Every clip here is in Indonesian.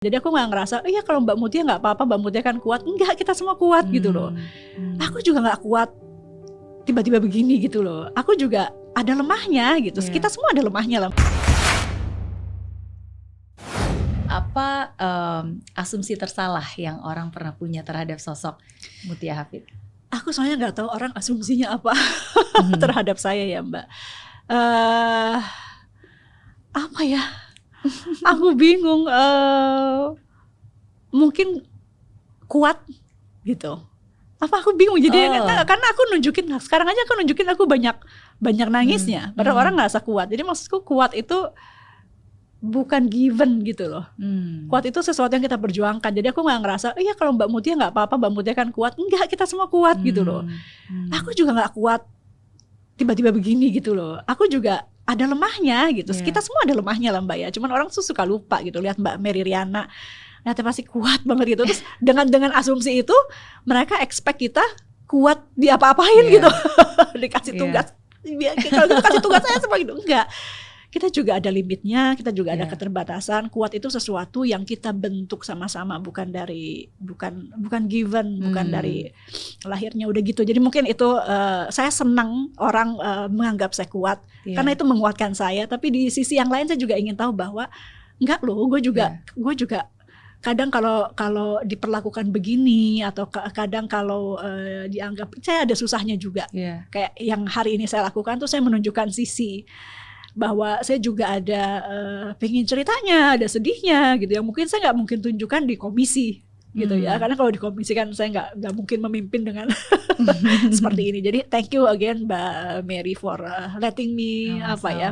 Jadi aku nggak ngerasa, iya kalau Mbak Mutia nggak apa-apa, Mbak Mutia kan kuat. Enggak, kita semua kuat gitu loh. Aku juga nggak kuat tiba-tiba begini gitu loh. Aku juga ada lemahnya gitu. Kita semua ada lemahnya lah. Apa asumsi tersalah yang orang pernah punya terhadap sosok Mutia Hafid? Aku soalnya nggak tahu orang asumsinya apa terhadap saya ya Mbak. Apa ya? Aku bingung. Mungkin kuat gitu. Apa aku bingung jadi karena aku nunjukin, sekarang aja aku nunjukin aku banyak nangisnya. Padahal orang ngerasa kuat. Jadi maksudku kuat itu bukan given gitu loh. Kuat itu sesuatu yang kita perjuangkan. Jadi aku nggak ngerasa, iya kalau Mbak Mutia nggak apa-apa, Mbak Mutia kan kuat. Enggak, kita semua kuat gitu loh. Aku juga nggak kuat tiba-tiba begini gitu loh. Aku juga ada lemahnya gitu. Kita semua ada lemahnya lah Mbak ya. Cuman orang tuh suka lupa gitu. Lihat Mbak Mary Riana, ternyata pasti kuat banget gitu. Terus dengan asumsi itu mereka expect kita kuat diapa-apain gitu. Dikasih tugas. Kalau kita kasih tugas saya semua gitu. Enggak. Kita juga ada limitnya, kita juga ada keterbatasan. Kuat itu sesuatu yang kita bentuk sama-sama, bukan given, bukan dari lahirnya udah gitu. Jadi mungkin itu saya senang orang menganggap saya kuat karena itu menguatkan saya. Tapi di sisi yang lain saya juga ingin tahu bahwa enggak loh, gue juga kadang kalau diperlakukan begini atau kadang kalau dianggap, saya ada susahnya juga. Kayak yang hari ini saya lakukan tuh saya menunjukkan sisi bahwa saya juga ada pengen ceritanya, ada sedihnya gitu yang mungkin saya nggak mungkin tunjukkan di komisi gitu ya, karena kalau di komisi kan saya nggak mungkin memimpin dengan seperti ini. Jadi thank you again Mbak Mary for letting me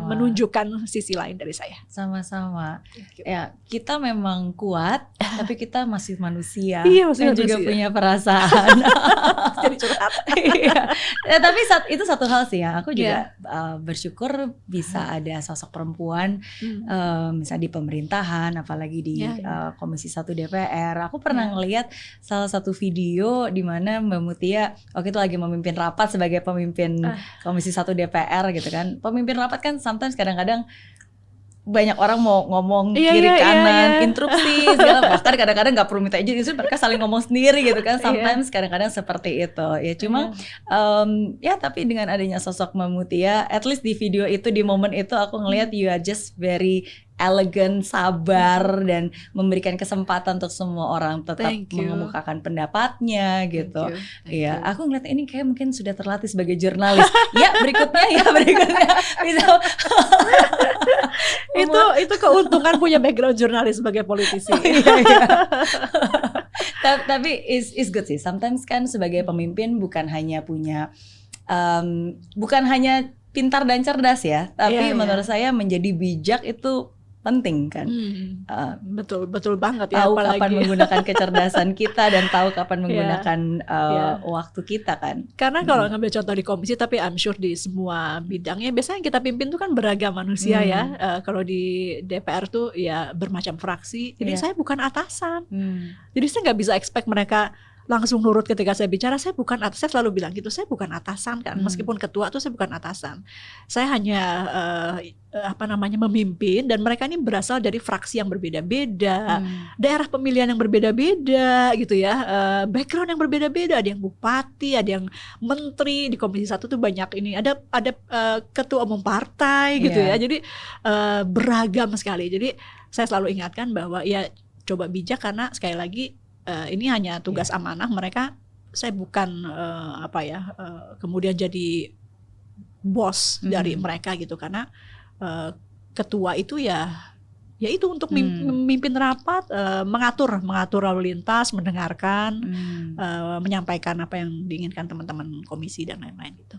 menunjukkan sisi lain dari saya. Sama-sama. Ya, kita memang kuat tapi kita masih manusia. Iya, masih manusia. Juga punya perasaan. Jadi curhat. Tapi itu satu hal sih ya. Aku juga bersyukur bisa ada sosok perempuan misalnya di pemerintahan, apalagi di Komisi 1 DPR. Aku pernah ngelihat salah satu video di mana Mbak Mutia waktu itu lagi memimpin rapat sebagai pemimpin Komisi 1 DPR gitu kan. Pemimpin rapat kan sometimes kadang-kadang banyak orang mau ngomong kiri kanan, interupsi segala, bahkan kadang-kadang nggak perlu minta izin, justru mereka saling ngomong sendiri gitu kan. Sometimes kadang-kadang seperti itu ya. Cuma tapi dengan adanya sosok Mbak Mutia, at least di video itu, di momen itu aku ngelihat you are just very elegan, sabar, dan memberikan kesempatan untuk semua orang tetap mengemukakan pendapatnya gitu. Iya, aku ngeliat ini kayak mungkin sudah terlatih sebagai jurnalis. Berikutnya bisa. itu keuntungan punya background jurnalis sebagai politisi. Tapi is good sih. Sometimes kan sebagai pemimpin bukan hanya punya bukan hanya pintar dan cerdas ya, tapi menurut saya menjadi bijak itu penting kan. Betul banget ya. Tahu kapan menggunakan kecerdasan kita dan tahu kapan menggunakan waktu kita kan. Karena kalau ngambil contoh di komisi, tapi I'm sure di semua bidangnya biasanya kita pimpin tuh kan beragam manusia ya. Kalau di DPR tuh ya bermacam fraksi. Jadi saya bukan atasan. Jadi saya nggak bisa expect mereka langsung nurut ketika saya bicara. Saya bukan atasan, saya selalu bilang gitu, saya bukan atasan kan. Meskipun ketua tuh saya bukan atasan. Saya hanya memimpin, dan mereka ini berasal dari fraksi yang berbeda-beda, daerah pemilihan yang berbeda-beda gitu ya, background yang berbeda-beda, ada yang bupati, ada yang menteri. Di Komisi 1 tuh banyak ini, ada ketua umum partai gitu ya. Jadi beragam sekali. Jadi saya selalu ingatkan bahwa ya coba bijak, karena sekali lagi ini hanya tugas amanah mereka. Saya bukan kemudian jadi bos dari mereka gitu, karena ketua itu ya itu untuk memimpin rapat, mengatur lalu lintas, mendengarkan, menyampaikan apa yang diinginkan teman-teman komisi dan lain-lain gitu.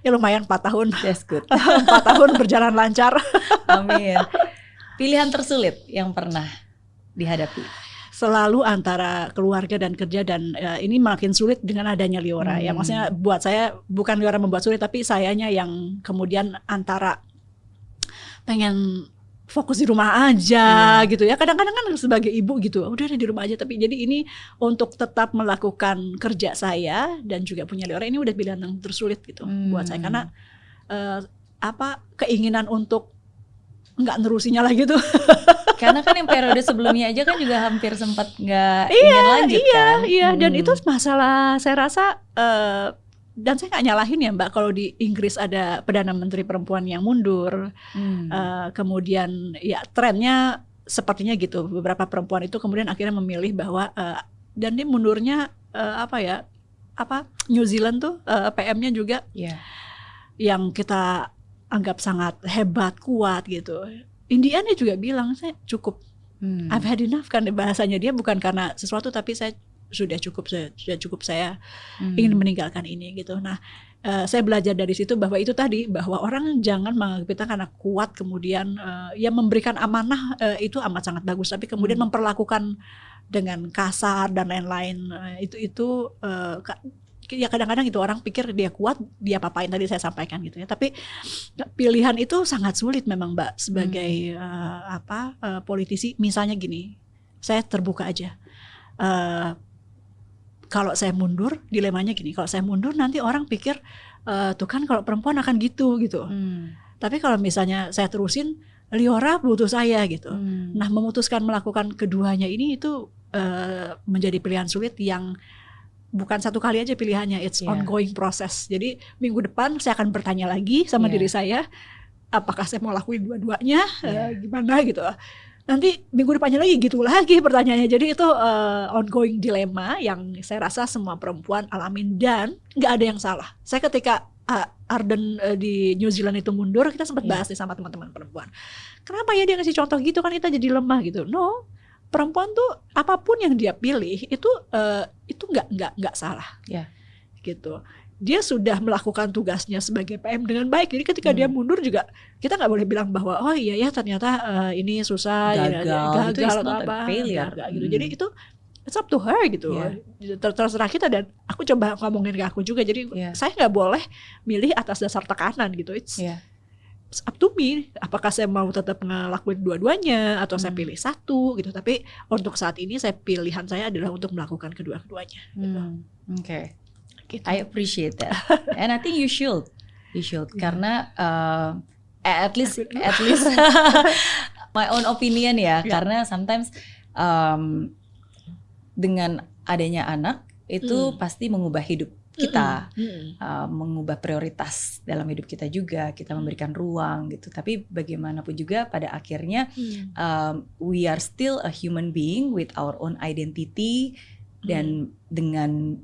Ya lumayan 4 tahun. That's good. 4 tahun berjalan lancar. Amin. Pilihan tersulit yang pernah dihadapi? Selalu antara keluarga dan kerja, dan ini makin sulit dengan adanya Liora. Ya maksudnya buat saya bukan Liora membuat sulit, tapi sayanya yang kemudian antara pengen fokus di rumah aja gitu ya. Kadang-kadang kan sebagai ibu gitu, udah di rumah aja. Tapi jadi ini untuk tetap melakukan kerja saya dan juga punya Liora, ini udah pilihan yang tersulit gitu buat saya, karena keinginan untuk nggak nerusinya lagi tuh Karena kan yang periode sebelumnya aja kan juga hampir sempat nggak ingin lanjut kan. Iya, dan itu masalah saya rasa dan saya nggak nyalahin ya Mbak kalau di Inggris ada Perdana Menteri perempuan yang mundur, kemudian ya trennya sepertinya gitu, beberapa perempuan itu kemudian akhirnya memilih bahwa dan dia mundurnya New Zealand tuh PM-nya juga yang kita anggap sangat hebat, kuat gitu. Indian dia juga bilang saya cukup, I've had enough kan bahasanya dia, bukan karena sesuatu tapi saya sudah cukup saya ingin meninggalkan ini gitu. Nah, saya belajar dari situ bahwa itu tadi, bahwa orang jangan menganggap kita karena kuat kemudian ya memberikan amanah itu amat sangat bagus, tapi kemudian memperlakukan dengan kasar dan lain-lain itu ya kadang-kadang itu orang pikir dia kuat, dia apa-apain, tadi saya sampaikan gitu ya. Tapi pilihan itu sangat sulit memang Mbak sebagai politisi. Misalnya gini, saya terbuka aja. Kalau saya mundur, dilemanya gini, kalau saya mundur nanti orang pikir tuh kan kalau perempuan akan gitu. Tapi kalau misalnya saya terusin, Liora butuh saya gitu. Nah, memutuskan melakukan keduanya ini itu menjadi pilihan sulit yang bukan satu kali aja pilihannya, it's ongoing process. Jadi minggu depan saya akan bertanya lagi sama diri saya, apakah saya mau lakuin dua-duanya, gimana gitu. Nanti minggu depannya lagi gitu lagi pertanyaannya. Jadi itu ongoing dilema yang saya rasa semua perempuan alamin dan nggak ada yang salah. Saya ketika Ardern di New Zealand itu mundur, kita sempat bahas nih sama teman-teman perempuan. Kenapa ya dia ngasih contoh gitu, kan kita jadi lemah gitu. No, perempuan tuh apapun yang dia pilih itu nggak salah. Gitu. Dia sudah melakukan tugasnya sebagai PM dengan baik. Jadi ketika dia mundur juga kita nggak boleh bilang bahwa oh iya ya ternyata ini susah, gagal atau apa, gitu. Jadi itu it's up to her gitu. Terserah kita, dan aku coba ngomongin ke aku juga. Jadi saya nggak boleh milih atas dasar tekanan gitu. It's up to me. Apakah saya mau tetap ngelakuin dua-duanya atau saya pilih satu gitu. Tapi untuk saat ini pilihan saya adalah untuk melakukan kedua-keduanya. Gitu. Okay. Gitu. I appreciate that, and I think you should, karena at least my own opinion ya, karena sometimes dengan adanya anak itu pasti mengubah hidup kita, mengubah prioritas dalam hidup kita juga, kita memberikan ruang gitu. Tapi bagaimanapun juga pada akhirnya we are still a human being with our own identity, dan dengan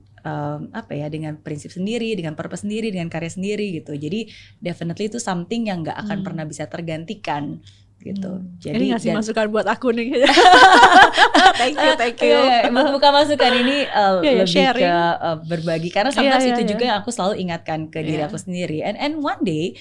dengan prinsip sendiri, dengan purpose sendiri, dengan karya sendiri gitu. Jadi definitely itu something yang nggak akan pernah bisa tergantikan gitu. Jadi ini ngasih masukan buat aku nih. Thank you. Bukan masukan, ini lebih sharing, ke berbagi, karena sometimes itu juga yang aku selalu ingatkan ke diri aku sendiri. And one day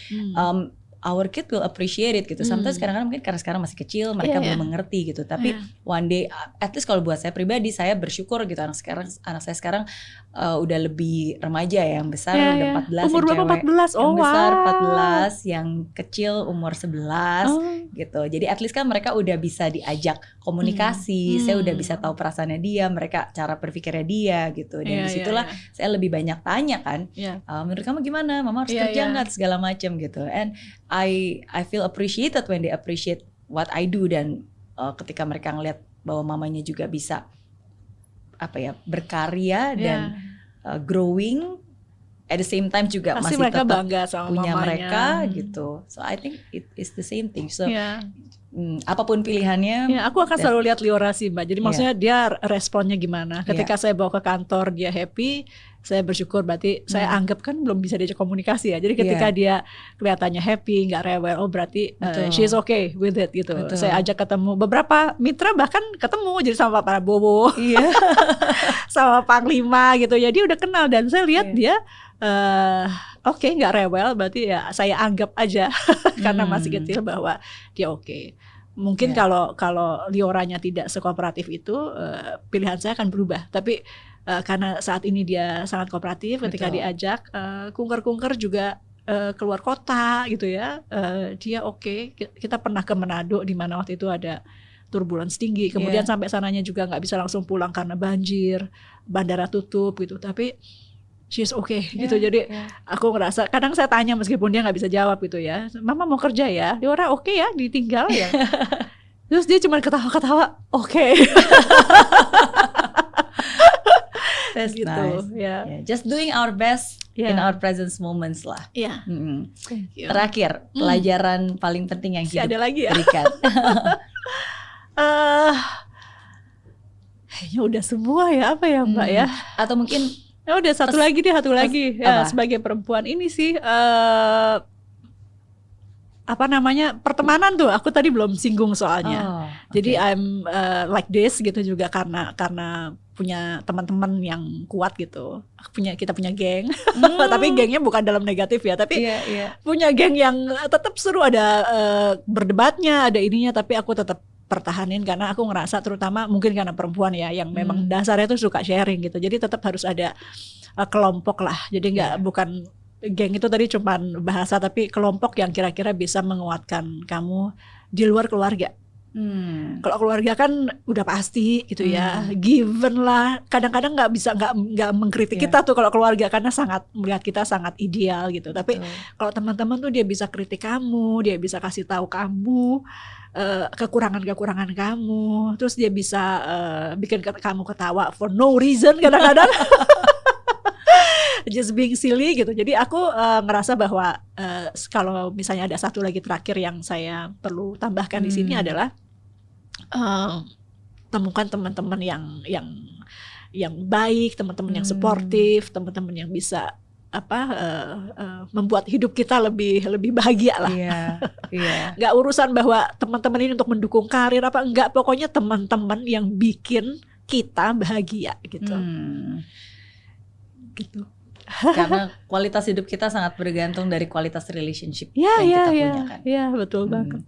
our kid will appreciate it gitu. Sometimes kadang-kadang mungkin karena sekarang masih kecil, mereka belum mengerti gitu. Tapi one day, at least kalau buat saya pribadi, saya bersyukur gitu anak saya sekarang udah lebih remaja ya, yang besar udah 14, umur yang cewek 14, yang besar 14, yang kecil umur 11 gitu. Jadi at least kan mereka udah bisa diajak komunikasi, saya udah bisa tahu perasaannya dia, mereka cara berpikirnya dia gitu. Dan disitulah saya lebih banyak tanya kan, menurut kamu gimana? Mama harus kerja nggak, segala macam gitu. And I feel appreciated when they appreciate what I do, dan ketika mereka ngeliat bahwa mamanya juga bisa berkarya dan growing at the same time juga pasti masih mereka tetap bangga sama punya mamanya. mereka gitu. So I think it is the same thing. So apapun pilihannya, aku akan selalu lihat Liora sih Mbak. Jadi maksudnya dia responnya gimana. Ketika saya bawa ke kantor dia happy, saya bersyukur, berarti saya anggap kan belum bisa diajak komunikasi ya. Jadi ketika dia kelihatannya happy, nggak rewel, oh berarti she's okay with it gitu. Saya ajak ketemu beberapa mitra, bahkan ketemu jadi sama Pak Prabowo, sama Panglima gitu ya. Dia udah kenal dan saya lihat dia oke, nggak rewel, berarti ya saya anggap aja karena masih kecil bahwa dia oke. Mungkin kalau Lioranya tidak sekooperatif itu, pilihan saya akan berubah. Tapi karena saat ini dia sangat kooperatif, ketika diajak kungker-kungker juga keluar kota gitu ya, dia oke. Kita pernah ke Manado di mana waktu itu ada turbulence tinggi, kemudian sampai sananya juga nggak bisa langsung pulang karena banjir, bandara tutup gitu. Tapi she's okay gitu. Jadi aku ngerasa, kadang saya tanya meskipun dia nggak bisa jawab gitu ya, Mama mau kerja ya, Liora oke ya ditinggal ya. Terus dia cuma ketawa-ketawa, oke. That's Gitu, nice. ya. Yeah, just doing our best in our present moments lah. Iya. Mm-mm. Iya. Terakhir, pelajaran paling penting yang Masih hidup ada lagi ya? berikan. Kayaknya udah semua ya, apa ya Mbak ya? Atau mungkin Ya udah satu lagi deh, satu lagi. Ya, apa? sebagai perempuan ini sih apa namanya, pertemanan tuh aku tadi belum singgung soalnya. Jadi I'm like this gitu juga karena punya teman-teman yang kuat gitu. Kita punya geng. Tapi gengnya bukan dalam negatif ya, tapi punya geng yang tetap seru, ada berdebatnya, ada ininya, tapi aku tetap pertahanin karena aku ngerasa, terutama mungkin karena perempuan ya yang memang dasarnya tuh suka sharing gitu. Jadi tetap harus ada kelompok lah. Jadi bukan geng itu tadi cuman bahasa, tapi kelompok yang kira-kira bisa menguatkan kamu di luar keluarga. Kalau keluarga kan udah pasti gitu ya, given lah. Kadang-kadang nggak mengkritik kita tuh kalau keluarga, karena sangat melihat kita sangat ideal gitu. Tapi kalau teman-teman tuh dia bisa kritik kamu, dia bisa kasih tahu kamu kekurangan-kekurangan kamu, terus dia bisa bikin kamu ketawa for no reason kadang-kadang. Just being silly gitu. Jadi aku ngerasa bahwa kalau misalnya ada satu lagi terakhir yang saya perlu tambahkan di sini adalah temukan teman-teman yang baik, teman-teman yang suportif, teman-teman yang bisa membuat hidup kita lebih bahagia lah. Nggak urusan bahwa teman-teman ini untuk mendukung karir apa enggak, pokoknya teman-teman yang bikin kita bahagia gitu. Gitu. Karena kualitas hidup kita sangat bergantung dari kualitas relationship yang kita punya kan. Iya, betul banget.